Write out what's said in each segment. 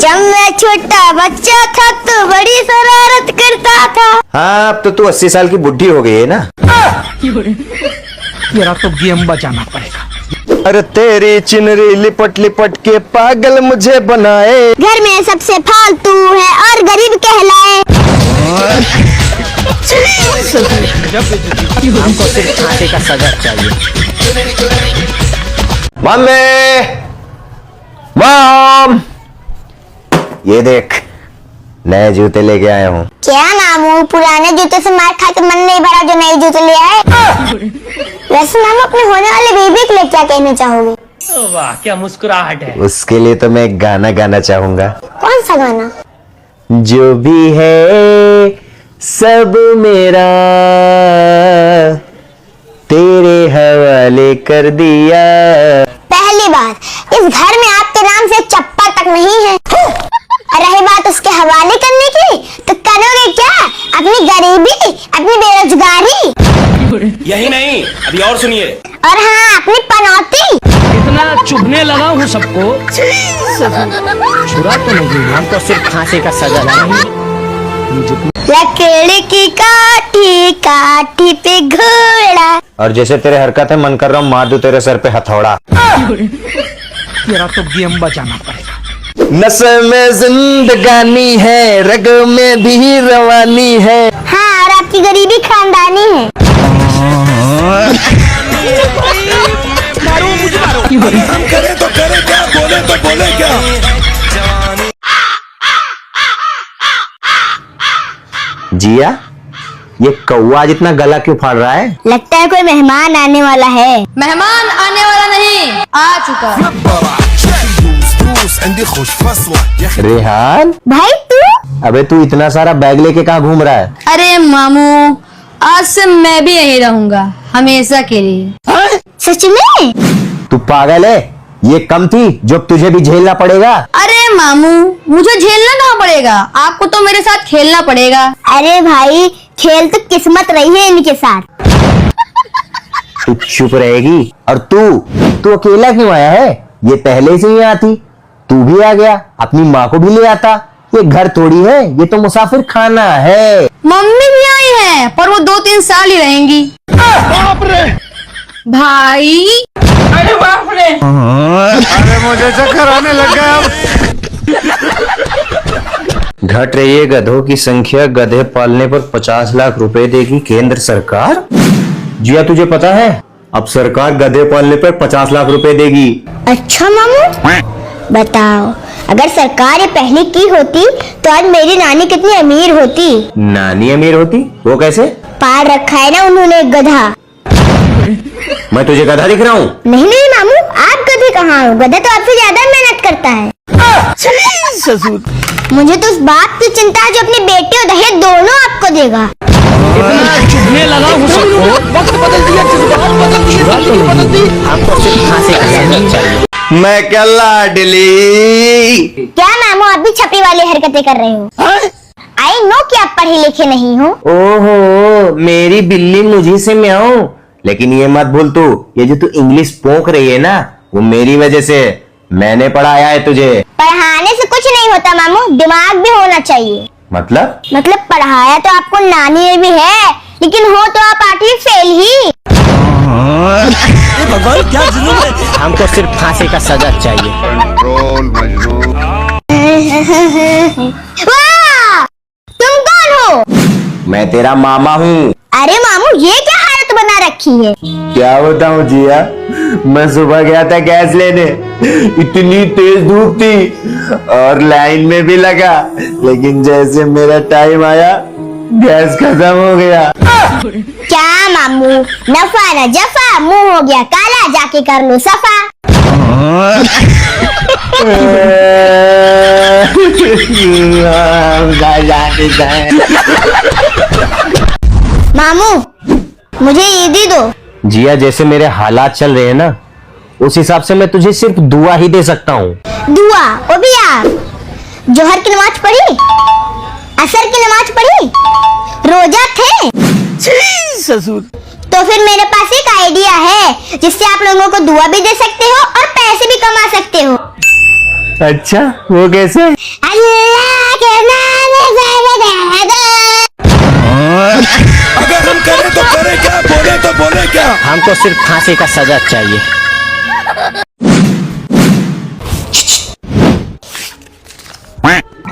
जब मैं छोटा बच्चा था तो बड़ी शरारत करता था। हाँ, अब तो तू 80 साल की बुढ़ी हो गई है ना। मेरा तो गेम बचाना पड़ेगा। अरे तेरी चिनरी लिपट लिपट के पागल मुझे बनाए। घर में सबसे फालतू है और गरीब कहलाए। हमको सिर्फ फांसी का सजा चाहिए। मम्मी, मॉम, ये देख नए जूते लेके आया हूँ। क्या मामू, पुराने जूते से मार खा के मन नहीं भरा जो नए जूते ले आए। वैसे मामू अपने होने वाले बेबी के लिए क्या कहना चाहोगे? वाह क्या मुस्कुराहट है। उसके लिए तो मैं एक गाना गाना चाहूंगा। कौन सा गाना? जो भी है सब मेरा तेरे हवाले कर दिया। पहली बात, इस घर में आपके नाम से चप्पल तक नहीं है। रही बात उसके हवाले करने की, तो करोगे क्या? अपनी गरीबी, अपनी बेरोजगारी। यही नहीं, अभी और सुनिए। और हाँ, अपनी पनौती। इतना चुभने लगा हूँ सबको। छुरा तो नहीं, हमको सिर्फ फांसी का सजा चाहिए। लकड़ी की काठी काठी पे घोड़ा। और जैसे तेरे हरकत है, मन कर रहा हूँ मार दूं तेरे सर पे हथौड़ा। मेरा तो गेम बचाना पड़ेगा। नस्ल में जिंदगानी है, रग में भी रवानी है। हाँ, और आपकी गरीबी खानदानी है। हम करें तो करें क्या, बोले तो बोले क्या। जिया, ये कौवा जितना गला क्यों फाड़ रहा है? लगता है कोई मेहमान आने वाला है। मेहमान आने वाला नहीं, आ चुका। रेहान, भाई तू? अबे तू इतना सारा बैग लेके कहाँ घूम रहा है? अरे मामू, आज से मैं भी यहीं रहूंगा हमेशा के लिए। सच में? तू पागल है? ये कम थी जो तुझे भी झेलना पड़ेगा। अरे मामू, मुझे झेलना कहाँ पड़ेगा, आपको तो मेरे साथ खेलना पड़ेगा। अरे भाई, खेल तो किस्मत रही है इनके साथ। तू चुप रहेगी? और तू अकेला क्यों आया है? ये पहले से ही आती, तू भी आ गया, अपनी माँ को भी ले आता। ये घर थोड़ी है, ये तो मुसाफिर खाना है। मम्मी भी आई है, पर वो 2-3 साल ही रहेंगी। बाप रे भाई, अरे बाप रे। अरे मुझे चक्कर आने लग गया। घट रही है गधों की संख्या, गधे पालने पर 50 लाख रुपए देगी केंद्र सरकार। जिया, तुझे पता है अब सरकार गधे पालने पर 50 लाख रुपए देगी। अच्छा मामू, बताओ, अगर सरकार ये पहली की होती तो आज मेरी नानी कितनी अमीर होती। नानी अमीर होती? वो कैसे? पाल रखा है ना उन्होंने एक गधा। मैं तुझे गधा दिख रहा हूँ? नहीं नहीं मामू, आप गधे कहाँ हो? गधा तो आपसे ज्यादा मेहनत करता है। ससुर, मुझे तो उस बात की चिंता है जो अपने बेटे और दहेज दोनों आपको देगा। इतना चुभने लगा हूँ सबको। वक्त बदल दिया, जज्बात बदल दिए, जिंदगी बदल दी। हमको सिर्फ फांसी का सजा चाहिए। मैं क्या लाडली। क्या मामू, आप भी छपरी वाली हरकतें कर रहे हो? आई नो कि आप पढ़े लिखे नहीं हो। ओहो, मेरी बिल्ली मुझे से म्याऊं। लेकिन ये मत भूल, तू ये जो तू इंग्लिश पोंक रही है ना, वो मेरी वजह से। मैंने पढ़ाया है तुझे। पढ़ाने से कुछ नहीं होता मामू, दिमाग भी होना चाहिए। मतलब पढ़ाया तो आपको नानी ने भी है, लेकिन हो तो आप 8वीं फेल ही। भगवान क्या जुल्म है। हमको सिर्फ फांसी का सजा चाहिए। वाह! तुम कौन हो? मैं तेरा मामा हूँ। अरे मामू, ये क्या हालत बना रखी है? क्या बताऊँ जिया, मैं सुबह गया था गैस लेने, इतनी तेज धूप थी और लाइन में भी लगा, लेकिन जैसे मेरा टाइम आया गैस खत्म हो गया। क्या मामू, नफा न जफा, मुंह हो गया काला, जाके कर लो सफा। मामू, मुझे ईदी दो। जिया, जैसे मेरे हालात चल रहे हैं ना, उस हिसाब से मैं तुझे सिर्फ दुआ ही दे सकता हूँ। दुआ? वो भी आप? जोहर की नमाज पढ़ी, असर की नमाज पढ़ी, रोजा थे? ससुर, तो फिर मेरे पास एक आइडिया है जिससे आप लोगों को दुआ भी दे सकते हो और पैसे भी कमा सकते हो। अच्छा, वो कैसे? अल्लाह के नाम से दे दो। अगर हम करें तो करें क्या, बोले तो बोले क्या? हमको सिर्फ फांसी का सजा चाहिए।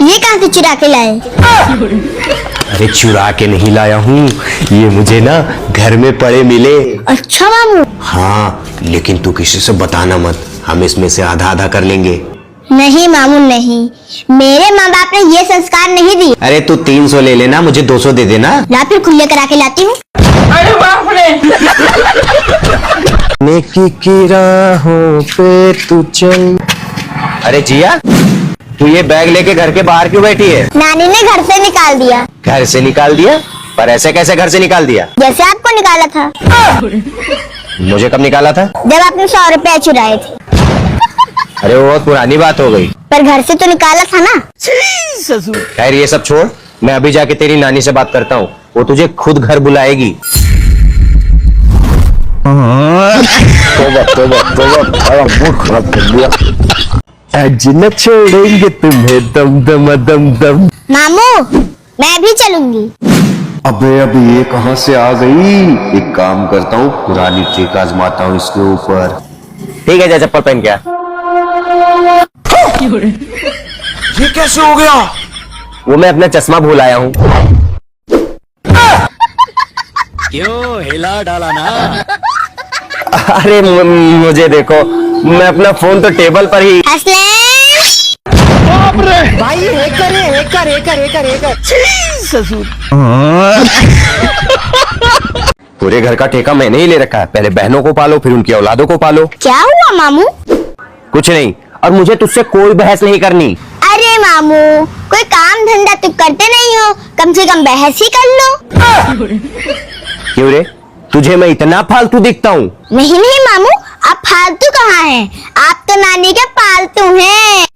ये कहाँ से चुरा के लाए? अरे चुरा के नहीं लाया हूँ, ये मुझे ना घर में पड़े मिले। अच्छा मामू। हाँ, लेकिन तू किसी से बताना मत, हम इसमें से आधा आधा कर लेंगे। नहीं मामू नहीं, मेरे माँ बाप ने ये संस्कार नहीं दिए। अरे तू 300 ले लेना, मुझे 200 दे देना। ला फिर खुले करा के लाती हूँ। नेकी की राहों पे तू चल। अरे जिया, तू ये बैग लेके घर के बाहर क्यों बैठी है? नानी ने घर से निकाल दिया। घर से निकाल दिया? पर ऐसे कैसे घर से निकाल दिया? जैसे आपको निकाला था। मुझे कब निकाला था? जब आपने 100 रुपए चुराए थे। अरे वो बहुत पुरानी बात हो गई। पर घर से तो निकाला था ना। खैर ये सब छोड़, मैं अभी जाके तेरी नानी से बात करता हूँ, वो तुझे खुद घर बुलाएगी। तोबा तोबा तोबा, बड़ा मूड खराब कर दिया। आज न छोड़ेंगे तुम्हें दम दम दम दम। मामू मैं भी चलूंगी। अबे अभी ये कहाँ से आ गई? एक काम करता हूँ, पुरानी ट्रिक आजमाता हूँ इसके ऊपर। ठीक है, जा चप्पल पहन के आ। ये कैसे हो गया? वो मैं अपना चश्मा भूल आया हूँ। क्यों हिला डाला ना? अरे मुझे देखो, मैं अपना फोन तो टेबल पर ही। भाई एक ससुर। पूरे घर का ठेका मैंने ही ले रखा है, पहले बहनों को पालो, फिर उनकी औलादों को पालो। क्या हुआ मामू? कुछ नहीं, और मुझे तुझसे कोई बहस नहीं करनी। अरे मामू कोई काम धंधा तो करते नहीं हो, कम से कम बहस ही कर लो। क्यों रे, तुझे मैं इतना फालतू दिखता हूँ? नहीं नहीं मामू, आप फालतू कहाँ हैं? आप तो नानी के पालतू हैं।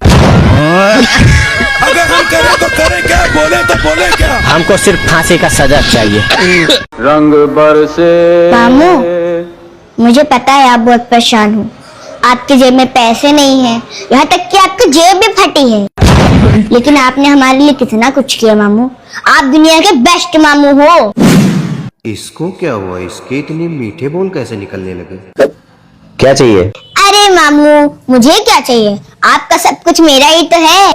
अगर हम करें तो करें क्या, बोले तो बोले क्या? हमको सिर्फ फांसी का सजा चाहिए। रंग बरसे। मामू मुझे पता है आप बहुत परेशान हो, आपकी जेब में पैसे नहीं है, यहाँ तक कि आपकी जेब भी फटी है, लेकिन आपने हमारे लिए कितना कुछ किया मामू। आप दुनिया के बेस्ट मामू हो। इसको क्या हुआ? इसके इतने मीठे बोल कैसे निकलने लगे? क्या चाहिए? अरे मामू मुझे क्या चाहिए, आपका सब कुछ मेरा ही तो है।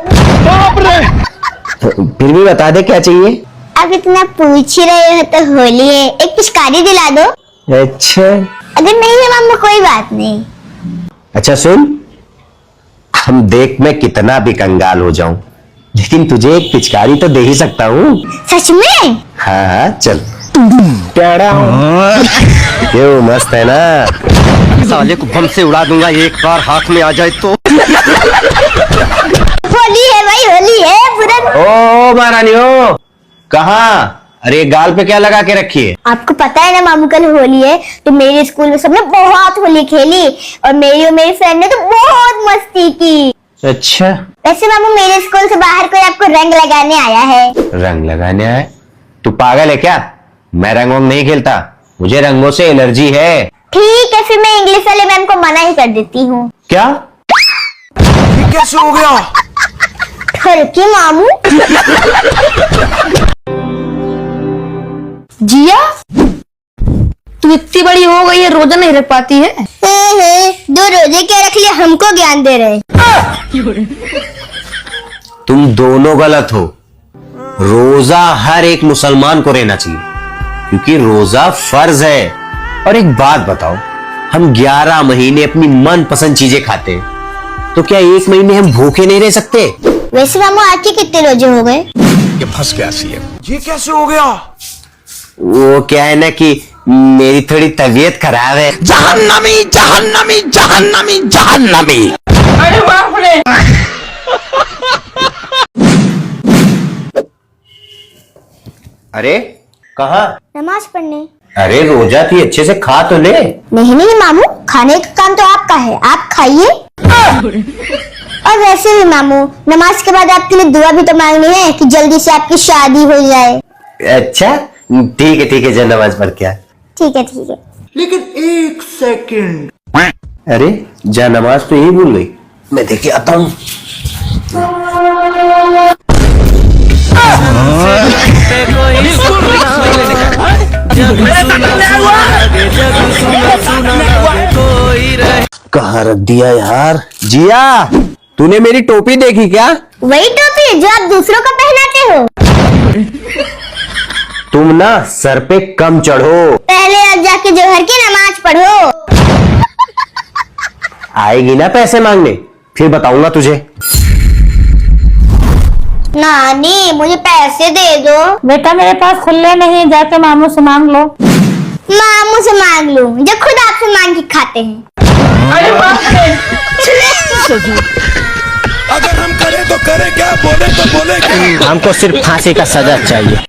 फिर भी बता दे क्या चाहिए। आप इतना पूछ ही रहे हो तो होली है, एक पिचकारी दिला दो। अच्छा अगर नहीं है मामू कोई बात नहीं। अच्छा सुन, हम देख मैं कितना भी कंगाल हो जाऊं, लेकिन तुझे एक पिचकारी तो दे ही सकता हूँ। सच में? हाँ हाँ चल। क्यों मस्त है ना? साले को बम से उड़ा दूंगा एक बार हाथ में आ जाए तो। होली है भाई, होली है पूरा। ओ महारानी हो, कहाँ? अरे गाल पे क्या लगा के रखी है? आपको पता है ना मामू कल होली है, तो मेरे स्कूल में सबने बहुत होली खेली और मेरी फ्रेंड ने तो बहुत मस्ती की। अच्छा, वैसे मामू मेरे स्कूल से बाहर कोई आपको रंग लगाने आया है? रंग लगाने आए? तू पागल है क्या? मैं रंग वंग नहीं खेलता, मुझे रंगों से एलर्जी है। ठीक है फिर मैं इंग्लिश वाले मैम को मना ही कर देती हूँ। क्या? ये कैसे हो गया? ठरकी मामू। जिया तू इतनी बड़ी हो गई है, रोजा नहीं रख पाती है। दो रोजे क्या रख लिया, हमको ज्ञान दे रहे। तुम दोनों गलत हो। रोजा हर एक मुसलमान को रहना चाहिए, क्योंकि रोजा फर्ज है। और एक बात बताओ, हम 11 महीने अपनी मनपसंद चीजें खाते हैं, तो क्या एक महीने हम भूखे नहीं रह सकते? वैसे मामू आज के कितने रोजे हो गए? ये फंस गया सीएम। ये कैसे हो गया? वो क्या है ना कि मेरी थोड़ी तबीयत खराब है। जहन्नमी जहन्नमी जहन्नमी जहन्नमी। अरे कहाँ? नमाज पढ़ने। अरे रोजा थी, अच्छे से खा तो ले। नहीं नहीं मामू, खाने का काम तो आपका है, आप खाइए। और वैसे भी मामू नमाज के बाद आपके लिए दुआ भी तो मांगनी है कि जल्दी से आपकी शादी हो जाए। अच्छा ठीक है, जा नमाज पढ़ के आ। ठीक है ठीक है। अरे जा नमाज तो यही भूल गई, मैं देखे आता हूँ। कहाँ रख दिया यार? जिया, तूने मेरी टोपी देखी क्या? वही टोपी जो आप दूसरों को पहनाते हो। तुम ना सर पे कम चढ़ो। पहले अब जाके जोहर की नमाज पढ़ो। आएगी ना पैसे मांगने, फिर बताऊंगा तुझे। नानी मुझे पैसे दे दो। बेटा मेरे पास खुले नहीं, जाके मामू से मांग लो। मामू से मांग लूं जो खुद आपसे मांग के खाते हैं। अगर हम करें तो करें क्या, बोले तो बोले क्या। हमको सिर्फ फांसी का सजा चाहिए।